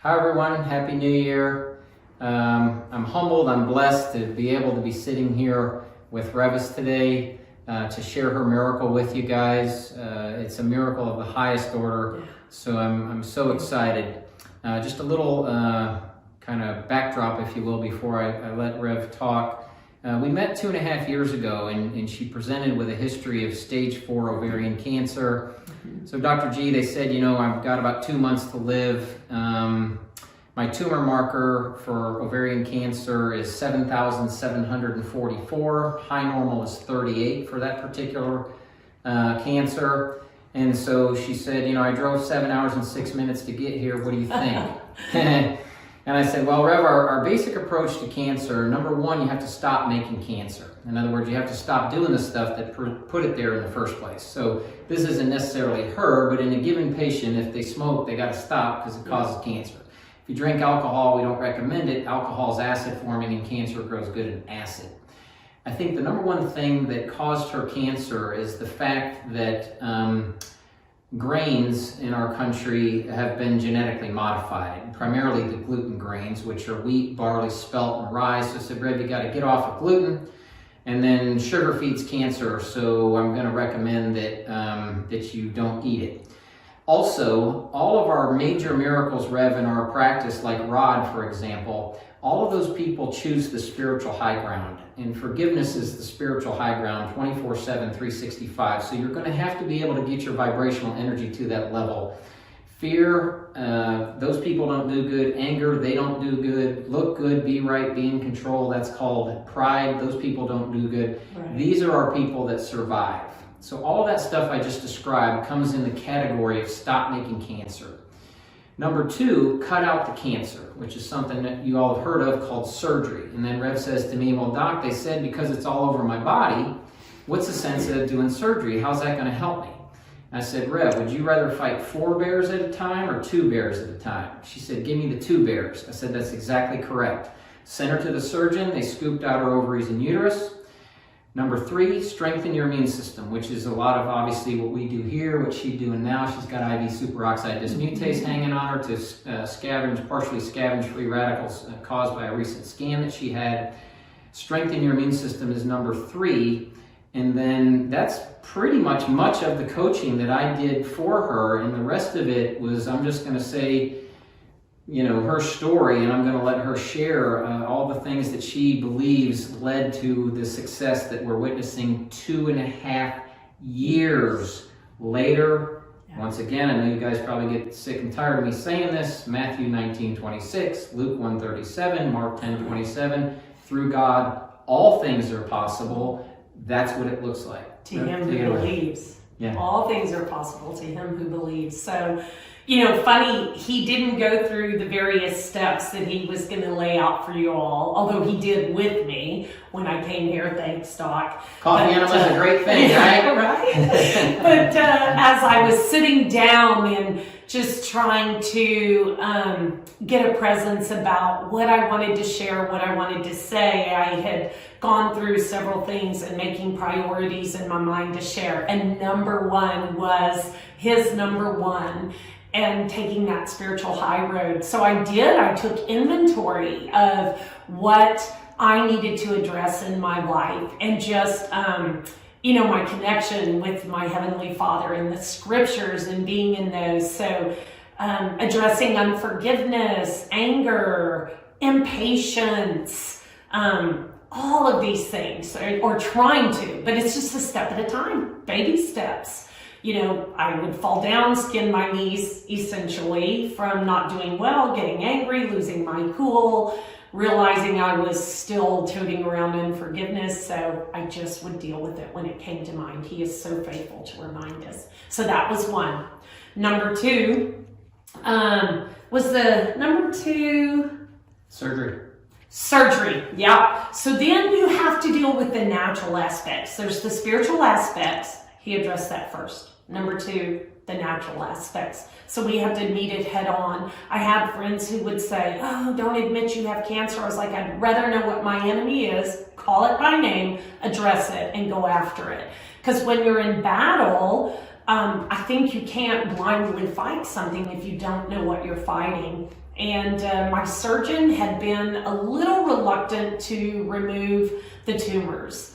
Hi everyone, Happy New Year. I'm humbled, I'm blessed to be able to be sitting here with Revis today to share her miracle with you guys. It's a miracle of the highest order, so I'm so excited. Just a little kind of backdrop, if you will, before I let Rev talk. We met 2.5 years ago, and she presented with a history of stage 4 ovarian cancer. So Dr. G, they said, I've got about 2 months to live. My tumor marker for ovarian cancer is 7,744. High normal is 38 for that particular cancer. And so she said, I drove 7 hours and 6 minutes to get here. What do you think? And I said, well, Rev, our basic approach to cancer, number one, you have to stop making cancer. In other words, you have to stop doing the stuff that put it there in the first place. So this isn't necessarily her, but in a given patient, if they smoke, they got to stop because it causes cancer. If you drink alcohol, we don't recommend it. Alcohol is acid forming and cancer grows good in acid. I think the number one thing that caused her cancer is the fact that grains in our country have been genetically modified, primarily the gluten grains, which are wheat, barley, spelt, and rye. So I said, Rev, you got to get off of gluten, and then sugar feeds cancer, so I'm going to recommend that, that you don't eat it. Also, all of our major miracles, Rev, in our practice, like Rod, for example, all of those people choose the spiritual high ground. And forgiveness is the spiritual high ground 24/7, 365. So you're going to have to be able to get your vibrational energy to that level. Fear, those people don't do good. Anger, they don't do good. Look good, be right, be in control. That's called pride. Those people don't do good. Right. These are our people that survive. So all that stuff I just described comes in the category of stop making cancer. Number 2, cut out the cancer, which is something that you all have heard of called surgery. And then Rev says to me, well, Doc, they said because it's all over my body, what's the sense of doing surgery? How's that going to help me? And I said, Rev, would you rather fight 4 bears at a time or 2 bears at a time? She said, give me the 2 bears. I said, that's exactly correct. Sent her to the surgeon. They scooped out her ovaries and uterus. Number 3, strengthen your immune system, which is a lot of obviously what we do here, what she's doing now. She's got IV superoxide dismutase hanging on her to partially scavenge free radicals caused by a recent scan that she had. Strengthen your immune system is number 3. And then that's pretty much of the coaching that I did for her. And the rest of it was, I'm just going to say, her story, and I'm going to let her share all the things that she believes led to the success that we're witnessing 2.5 years later. Yeah. Once again, I know you guys probably get sick and tired of me saying this. Matthew 19:26, Luke 1:37, Mark 10:27. Through God, all things are possible. That's what it looks like. To him who believes. Yeah. All things are possible to him who believes. So, funny, he didn't go through the various steps that he was going to lay out for you all, although he did with me when I came here. Thanks, Doc. Coffee enema is a great thing, right? Right. But as I was sitting down and just trying to get a presence about what I wanted to share, what I wanted to say, I had gone through several things and making priorities in my mind to share. And number 1 was his number 1. And taking that spiritual high road. So I took inventory of what I needed to address in my life and just, my connection with my Heavenly Father and the scriptures and being in those. So addressing unforgiveness, anger, impatience, all of these things, or trying to, but it's just a step at a time, baby steps. I would fall down, skin my knees, essentially, from not doing well, getting angry, losing my cool, realizing I was still toting around unforgiveness. So I just would deal with it when it came to mind. He is so faithful to remind us. So that was 1. Number 2 Surgery, yeah. So then you have to deal with the natural aspects. There's the spiritual aspects. He addressed that first. Number 2, the natural aspects. So we have to meet it head on. I had friends who would say, oh, don't admit you have cancer. I was like, I'd rather know what my enemy is, call it by name, address it, and go after it. Because when you're in battle, I think you can't blindly fight something if you don't know what you're fighting. And my surgeon had been a little reluctant to remove the tumors.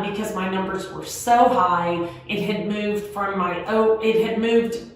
Because my numbers were so high. It had moved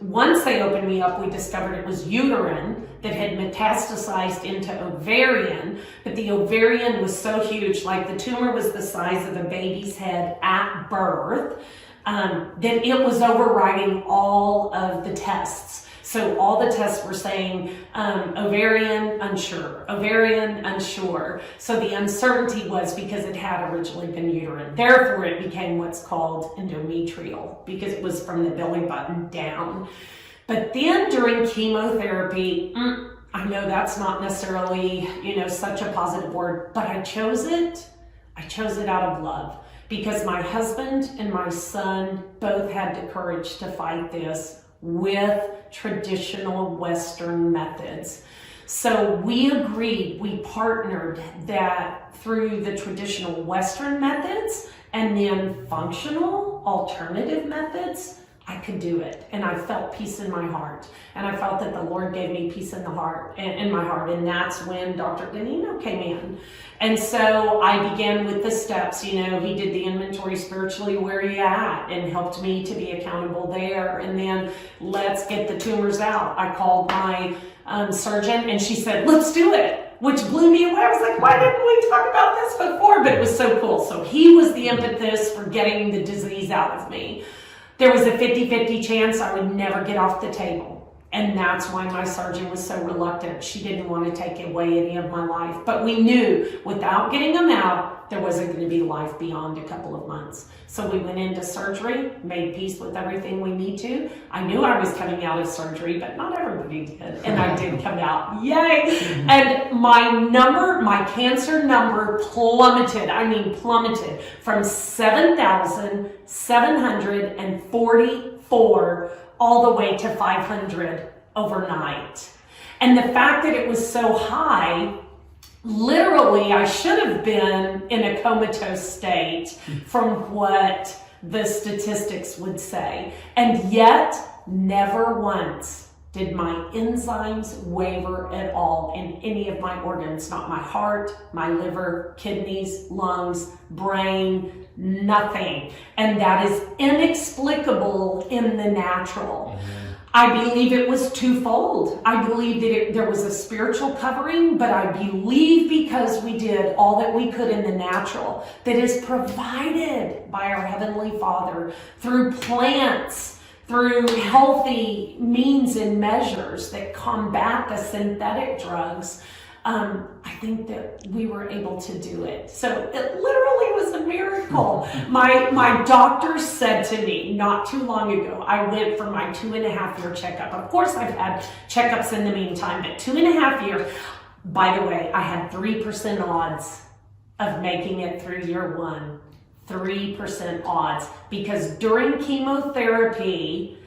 once they opened me up, we discovered it was uterine that had metastasized into ovarian, but the ovarian was so huge, like the tumor was the size of a baby's head at birth, that it was overriding all of the tests. So all the tests were saying ovarian, unsure, ovarian, unsure. So the uncertainty was because it had originally been uterine. Therefore, it became what's called endometrial because it was from the belly button down. But then during chemotherapy, I know that's not necessarily, such a positive word, but I chose it. I chose it out of love because my husband and my son both had the courage to fight this with traditional Western methods. So we agreed, we partnered that through the traditional Western methods and then functional alternative methods, I could do it. And I felt peace in my heart. And I felt that the Lord gave me peace in my heart. And that's when Dr. Gonino came in. And so I began with the steps. He did the inventory spiritually, where are you at? And helped me to be accountable there. And then let's get the tumors out. I called my surgeon and she said, let's do it, which blew me away. I was like, why didn't we talk about this before? But it was so cool. So he was the impetus for getting the disease out of me. There was a 50-50 chance I would never get off the table. And that's why my surgeon was so reluctant. She didn't want to take away any of my life. But we knew without getting them out, there wasn't going to be life beyond a couple of months. So we went into surgery, made peace with everything we need to. I knew I was coming out of surgery, but not everybody did. And I did come out. Yay! And my cancer number plummeted. I mean, plummeted from 7,744 all the way to 500 overnight. And the fact that it was so high, literally, I should have been in a comatose state from what the statistics would say. And yet, never once did my enzymes waver at all in any of my organs. Not my heart, my liver, kidneys, lungs, brain, nothing. And that is inexplicable in the natural. I believe it was twofold. I believe that there was a spiritual covering, but I believe because we did all that we could in the natural that is provided by our Heavenly Father through plants, through healthy means and measures that combat the synthetic drugs. I think that we were able to do it. So it literally was a miracle. My doctor said to me not too long ago, I went for my 2.5-year checkup. Of course, I've had checkups in the meantime, but 2.5 years. By the way, I had 3% odds of making it through year one. 3% odds, because during chemotherapy,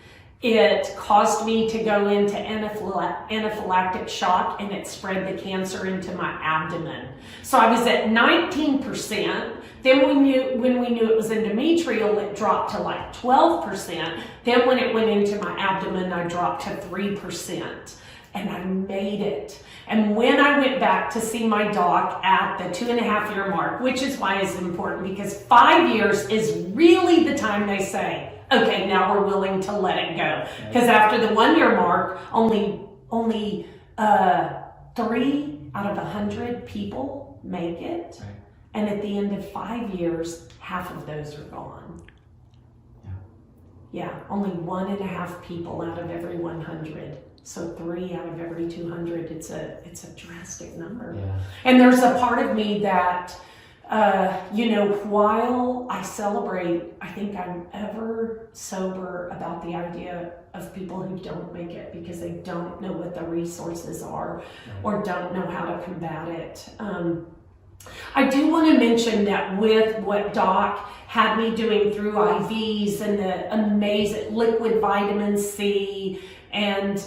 it caused me to go into anaphylactic shock, and it spread the cancer into my abdomen. So I was at 19%. Then when we knew it was endometrial, it dropped to like 12%. Then when it went into my abdomen, I dropped to 3%. And I made it. And when I went back to see my doc at the 2.5-year mark, which is why it's important, because 5 years is really the time they say, okay, now we're willing to let it go. Because after the 1-year mark, only 3 out of 100 people make it. Right. And at the end of 5 years, half of those are gone. Yeah, only 1.5 people out of every 100. So 3 out of every 200. It's a drastic number. Yeah. And there's a part of me that, while I celebrate, I think I'm ever sober about the idea of people who don't make it because they don't know what the resources are or don't know how to combat it. I do want to mention that with what Doc had me doing through IVs and the amazing liquid vitamin C, and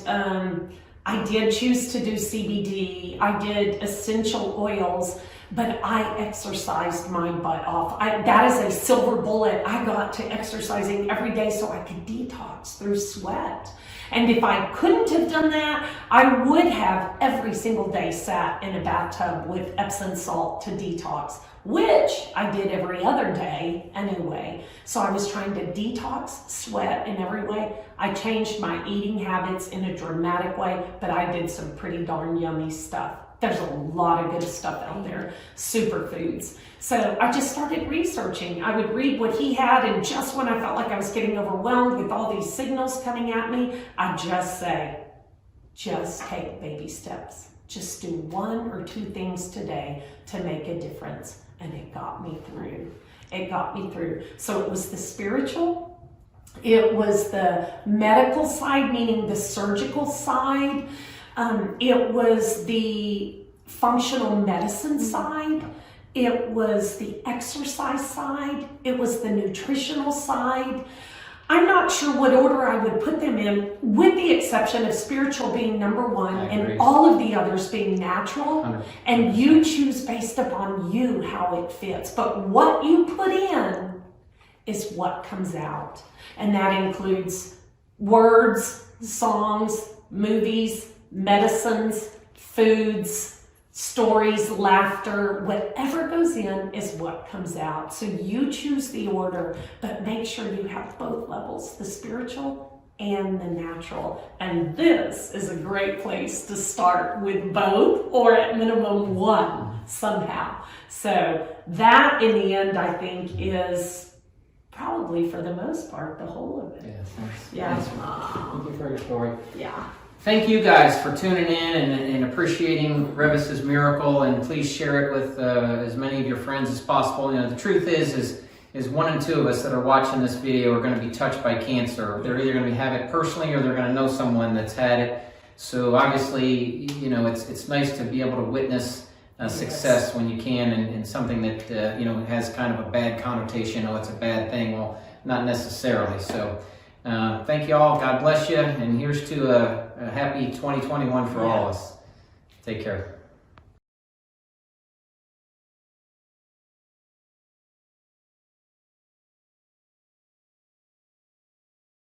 I did choose to do CBD. I did essential oils. but I exercised my butt off. That is a silver bullet. I got to exercising every day so I could detox through sweat. And if I couldn't have done that, I would have every single day sat in a bathtub with Epsom salt to detox, which I did every other day anyway. So I was trying to detox sweat in every way. I changed my eating habits in a dramatic way, but I did some pretty darn yummy stuff. There's a lot of good stuff out there, superfoods. So I just started researching. I would read what he had, and just when I felt like I was getting overwhelmed with all these signals coming at me, I'd just say, just take baby steps. Just do 1 or 2 things today to make a difference. And it got me through. It got me through. So it was the spiritual, it was the medical side, meaning the surgical side. It was the functional medicine side. It was the exercise side. It was the nutritional side. I'm not sure what order I would put them in, with the exception of spiritual being number 1 and all of the others being natural. 100%. And you choose based upon you how it fits. But what you put in is what comes out. And that includes words, songs, movies, medicines, foods, stories, laughter. Whatever goes in is what comes out. So you choose the order, but make sure you have both levels, the spiritual and the natural. And this is a great place to start with both, or at minimum 1 somehow. So that in the end, I think, is probably for the most part the whole of it. Yeah, thanks. Yeah. Thank you for your story. Yeah. Thank you guys for tuning in and appreciating Revis's miracle, and please share it with as many of your friends as possible. You know, the truth is 1 in 2 of us that are watching this video are going to be touched by cancer. They're either going to have it personally or they're going to know someone that's had it. So obviously, you know, it's nice to be able to witness success when you can, and something that you know, has kind of a bad connotation. Oh, it's a bad thing. Well, not necessarily. So thank you all. God bless you. And here's to a happy 2021 for all of us. Take care.